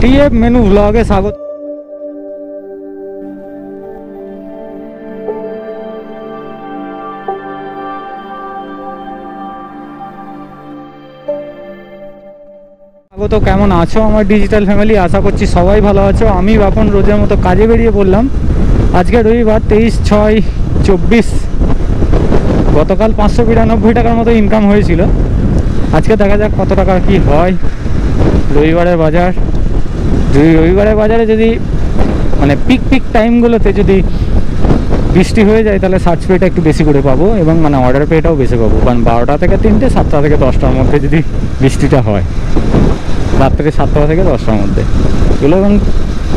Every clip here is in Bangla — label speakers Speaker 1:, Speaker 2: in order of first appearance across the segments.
Speaker 1: টিএফ মেনু ব্লগে স্বাগত। কেমন আছো আমার ডিজিটাল ফ্যামিলি? আশা করছি সবাই ভালো আছো। আমি এখন রোজের মতো কাজে বেরিয়ে পড়লাম। আজকে রবিবার 23/6/24। গতকাল 592 টাকার মতো ইনকাম হয়েছিল। আজকে দেখা যাক কত টাকা কি হয়। রবিবারের বাজার, রবিবারের বাজারে যদি মানে পিক টাইমগুলোতে যদি বৃষ্টি হয়ে যায় তাহলে সার্চ পেটা একটু বেশি করে পাবো এবং মানে অর্ডার পেটাও বেশি পাবো। কারণ 12টা থেকে 3টে, 7টা থেকে 10টার মধ্যে যদি বৃষ্টিটা হয়, রাত্রে 7টা থেকে 10টার মধ্যে, এগুলো এবং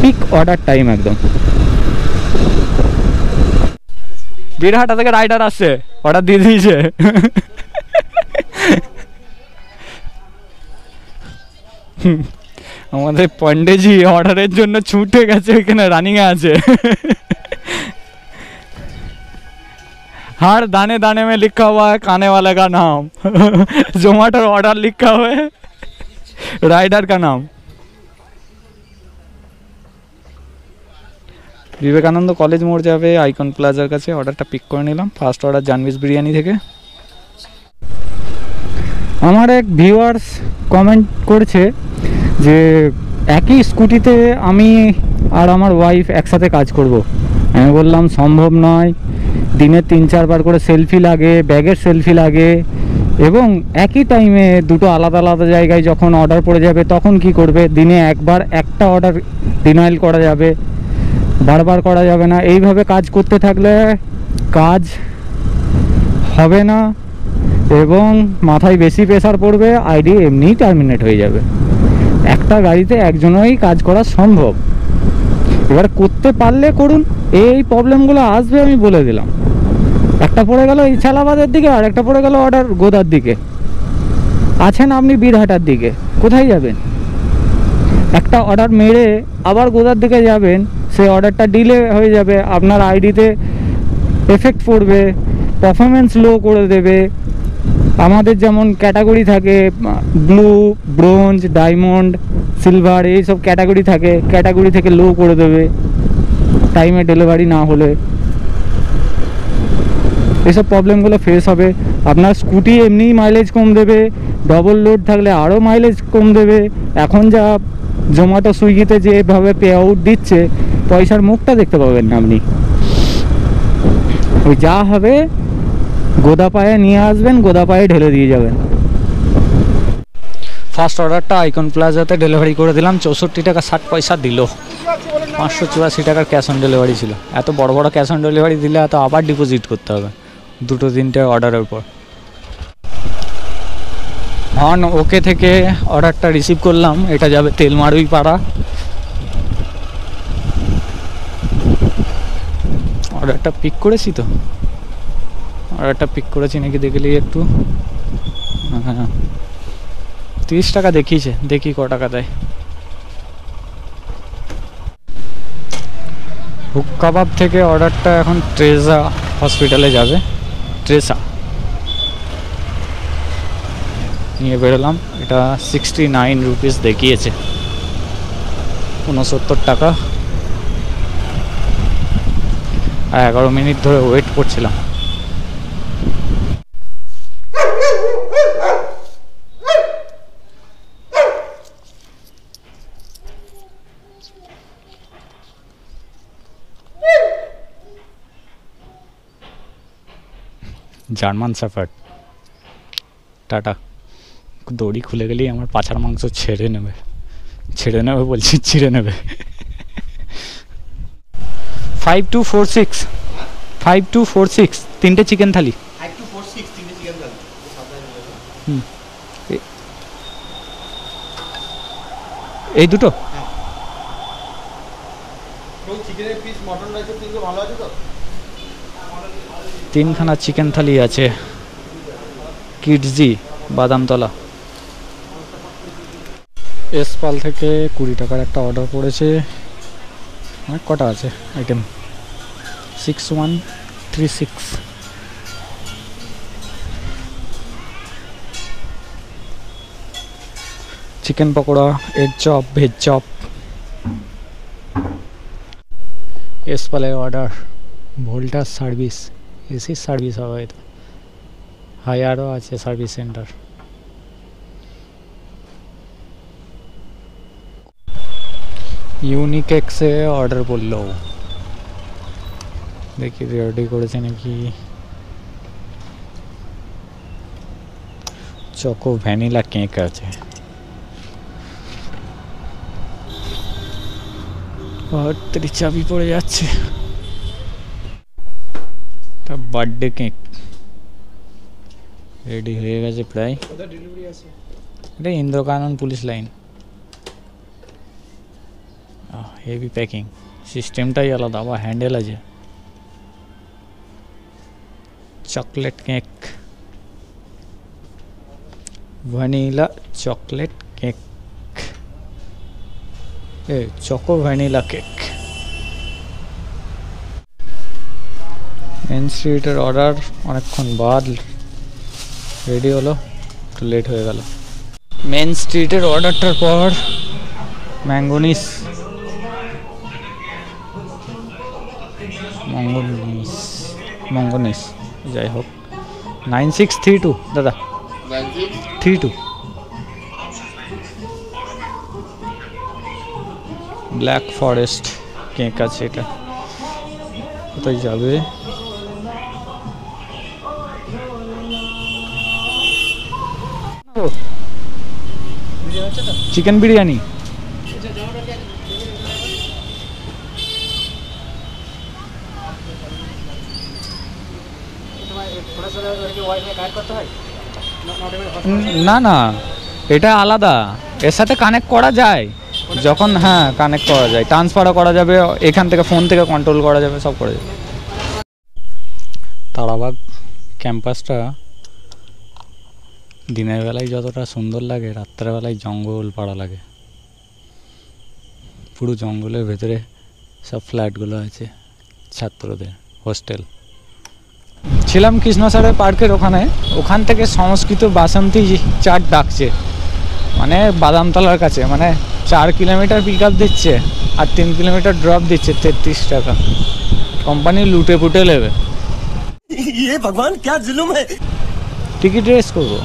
Speaker 1: পিক অর্ডার টাইম একদম। বীরহাটা থেকে রাইডার আসছে, অর্ডার দিয়ে দিয়েছে। আমাদের পন্ডেজি অর্ডারের জন্য ছুটে গেছে, এখানে রানিংয়ে আছে। हर दाने दाने में लिखा हुआ है खाने वाले का नाम। जोमेटो ऑर्डर लिखा हुआ है राइडर का नाम। বিবেকানন্দ কলেজ মোড় যাবে আইকন প্লাজার কাছে। অর্ডারটা পিক করে নিলাম। ফার্স্ট অর্ডার জানভিস বিরিয়ানি থেকে। আমার এক ভিউয়ার্স কমেন্ট করছে যে একই স্কুটিতে আমি আর আমার ওয়াইফ একসাথে কাজ করব। আমি বললাম সম্ভব নয়, দিনে 3-4 বার করে সেলফি লাগে, ব্যাগের সেলফি লাগে, এবং একই টাইমে দুটো আলাদা আলাদা জায়গায় যখন অর্ডার পড়ে যাবে তখন কি করবে? দিনে একবার একটা অর্ডার ডিনাইল করা যাবে, বারবার করা যাবে না। এইভাবে কাজ করতে থাকলে কাজ হবে না এবং মাথায় বেশি প্রেশার পড়বে, আইডি এমনিই টার্মিনেট হয়ে যাবে। একটা গাড়িতে একজনেরই কাজ করা সম্ভব। এবার করতে পারলে করুন, এই প্রবলেমগুলো আসবে আমি বলে দিলাম। একটা পড়ে গেল ইছালাবাদের দিকে, আর একটা পড়ে গেল অর্ডার গোদার দিকে। আছেন আপনি বীরহাটার দিকে, কোথায় যাবেন? একটা অর্ডার মেরে আবার গোদার দিকে যাবেন, সেই অর্ডারটা ডিলে হয়ে যাবে, আপনার আইডিতে এফেক্ট পড়বে, পারফরমেন্স লো করে দেবে। আমাদের যেমন ক্যাটাগরি থাকে ব্লু, ব্রোঞ্জ, ডায়মন্ড, সিলভার, এইসব ক্যাটাগরি থাকে, ক্যাটাগরি থেকে লো করে দেবে টাইমে ডেলিভারি না হলে। এইসব প্রবলেমগুলো ফেস হবে। আপনার স্কুটি এমনিই মাইলেজ কম দেবে, ডবল লোড থাকলে আরও মাইলেজ কম দেবে। এখন যা জোম্যাটো সুইগিতে যেভাবে পে আউট দিচ্ছে, পয়সার মুখটা দেখতে পাবেন না আপনি। ওই যা হবে গোদা পায়ে নিয়ে আসবেন, গোদা পায়ে ঢেলে দিয়ে যাবেন। ফার্স্ট অর্ডারটা আইকন প্লাজাতে ডেলিভারি করে দিলাম। 64 টাকা 60 পয়সা দিল। 584 টাকার ক্যাশ অন ডেলিভারি ছিল। এত বড় বড় ক্যাশ অন ডেলিভারি দিলে এত আবার ডিপোজিট করতে হবে 2-3টে অর্ডারের পর। হন ওকে থেকে অর্ডারটা রিসিভ করলাম। এটা যাবে তেলমারুই পাড়া। অর্ডারটা পিক করেছি তো, অর্ডারটা পিক করেছি নাকি দেখলি একটু। হ্যাঁ, 30 টাকা দেখিয়েছে, দেখি ক টাকা দেয়। হুক কাবাব থেকে অর্ডারটা এখন ট্রেসা হসপিটালে যাবে। ট্রেসা নিয়ে বেরোলাম। এটা 69 রুপিস দেখিয়েছে, 69 টাকা। আর 11 মিনিট ধরে ওয়েট করছিলাম। German shepherd tata. দড়ি খুলে গেলেই আমার পাছার মাংস ছেড়ে নেবে বলছি, ছিঁড়ে নেবে। 5246 3টে চিকেন থালি। এই দুটো তিনখানা চিকেন থালি আছে। কিডজি বাদামতলা। এসপাল থেকে 20 টাকার একটা অর্ডার পড়েছে। অনেক কটা আছে item, 6136। Chicken pakora, egg chop, veg chop, S পালে অর্ডার ভোল্টাস সার্ভিস, এসির সার্ভিস হবে হয়তো, হায়ারও আছে সার্ভিস সেন্টার। ইউনিকেক্সে অর্ডার করলো, দেখি রেডি করেছে নাকি। চকো ভ্যানিলা কেক আছে, বার্থডে চাবি পড়ে যাচ্ছে। বার্থডে কেক রেডি হয়ে গেছে প্রায়। এটা Indrakanan police line. Heavy packing, সিস্টেমটাই আলাদা, আবার হ্যান্ডেল আছে। Chocolate cake, vanilla chocolate cake, choco vanilla cake. Main স্ট্রিটের অর্ডার অনেকক্ষণ বাদ রেডি হলো, একটু লেট হয়ে গেল। মেন স্ট্রিটের অর্ডারটার পর ম্যাঙ্গোনিস মঙ্গনিস যাই হোক 9632 দাদা 32 ব্ল্যাক ফরেস্ট কেক আছে। এটা কোথায় যাবে? চিকেন বিরিয়ানি। না না, এটা আলাদা, এর সাথে কানেক্ট করা যায় যখন, হ্যাঁ কানেক্ট করা যায়, ট্রান্সফারও করা যাবে, এখান থেকে ফোন থেকে কন্ট্রোল করা যাবে, সব করা যাবে। তারাবাগ ক্যাম্পাসটা দিনের বেলায় যতটা সুন্দর লাগে, রাত্রেবেলায় জঙ্গল পাড়া লাগে। পুরো জঙ্গলের ভেতরে সব ফ্ল্যাটগুলো আছে, ছাত্রদের হোস্টেল। ছিলাম কৃষ্ণসাগর পার্কের ওখানে, ওখান থেকে সংস্কৃত বাসন্তী চাট ডাকছে, মানে বাদামতলার কাছে, মানে 4 কিলোমিটার পিক আপ দিচ্ছে আর 3 কিলোমিটার ড্রপ দিচ্ছে, 33 টাকা। কোম্পানি লুটে পুটে নেবে। ভগবান क्या जुलुम है। টিকিট রেস করবো।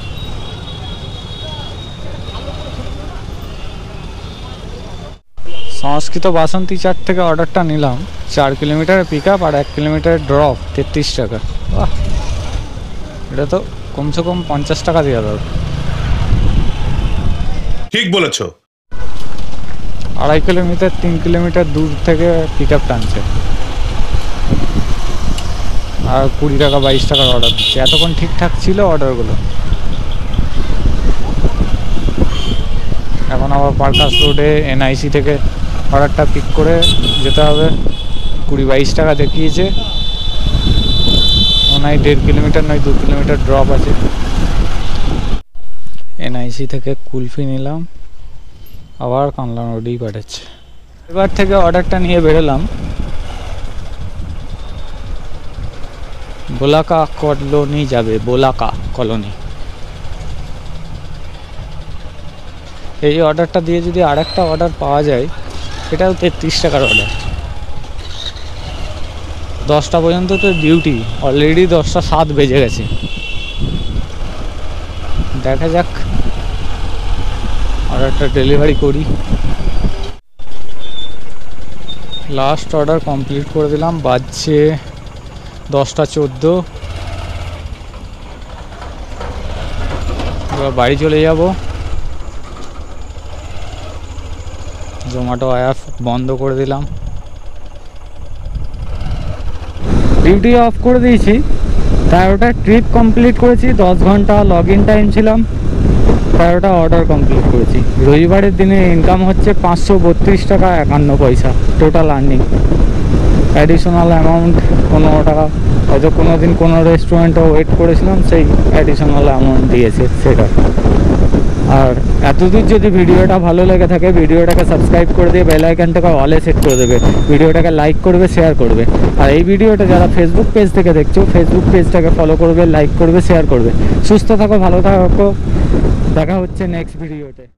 Speaker 1: সংস্কৃত বাসন্তী চাট থেকে অর্ডারটা নিলাম, 4 কিলোমিটার পিক আপ আর 1 কিলোমিটার ড্রপ, 33 টাকা। বাহ, এটা তো কমসে কম 50 টাকা দেওয়া দরকার।
Speaker 2: ঠিক বলেছো।
Speaker 1: 2.5 কিলোমিটার 3 কিলোমিটার দূর থেকে পিক আপ টানছে আর 20 টাকা 22 টাকার অর্ডার দিচ্ছে। এতক্ষণ ঠিকঠাক ছিল অর্ডারগুলো, এখন আবার পার্কাস রোডে এনআইসি থেকে অর্ডারটা পিক করে যেতে হবে। 20-22 টাকা দেখিয়েছে, মনে হয় 1.5 কিলোমিটার নয় 2 কিলোমিটার ড্রপ আছে। এনআইসি থেকে কুলফি নিলাম, আবার কানলা রোডেই পাঠাচ্ছে। এবার থেকে অর্ডারটা নিয়ে বেরোলাম, বোলাকা কলোনি যাবে, বোলাকা কলোনি। এই অর্ডারটা দিয়ে যদি আরেকটা অর্ডার পাওয়া যায়, এটাও 33 টাকার অর্ডার। 10টা পর্যন্ত তো ডিউটি, অলরেডি 10টা 7 বেজে গেছে। দেখা যাক, অর্ডারটা ডেলিভারি করি। লাস্ট অর্ডার কমপ্লিট করে দিলাম, বাজছে 10টা 14। এবার বাড়ি চলে যাব। জোম্যাটো অ্যাপ বন্ধ করে দিলাম, ডিউটি অফ করে দিয়েছি। 13টা ট্রিপ কমপ্লিট করেছি, 10 ঘন্টা লগ ইন টাইম ছিলাম, 13টা অর্ডার কমপ্লিট করেছি। রবিবারের দিনে ইনকাম হচ্ছে 532 টাকা 51 পয়সা টোটাল আর্নিং। অ্যাডিশনাল অ্যামাউন্ট 15 টাকা, হয়তো কোনো দিন কোনো রেস্টুরেন্টে ওয়েট করেছিলাম, সেই অ্যাডিশনাল অ্যামাউন্ট দিয়েছে সেটা। আর এতদূর যদি ভিডিওটা ভালো লেগে থাকে, ভিডিওটাকে সাবস্ক্রাইব করে দিয়ে বেল আইকনটাকে অলে সেট করে দেবে, ভিডিওটাকে লাইক করবে, শেয়ার করবে। আর এই ভিডিওটা যারা ফেসবুক পেজ থেকে দেখছো, ফেসবুক পেজটাকে ফলো করবে, লাইক করবে, শেয়ার করবে। সুস্থ থাকো, ভালো থাকো, দেখা হচ্ছে নেক্সট ভিডিওতে।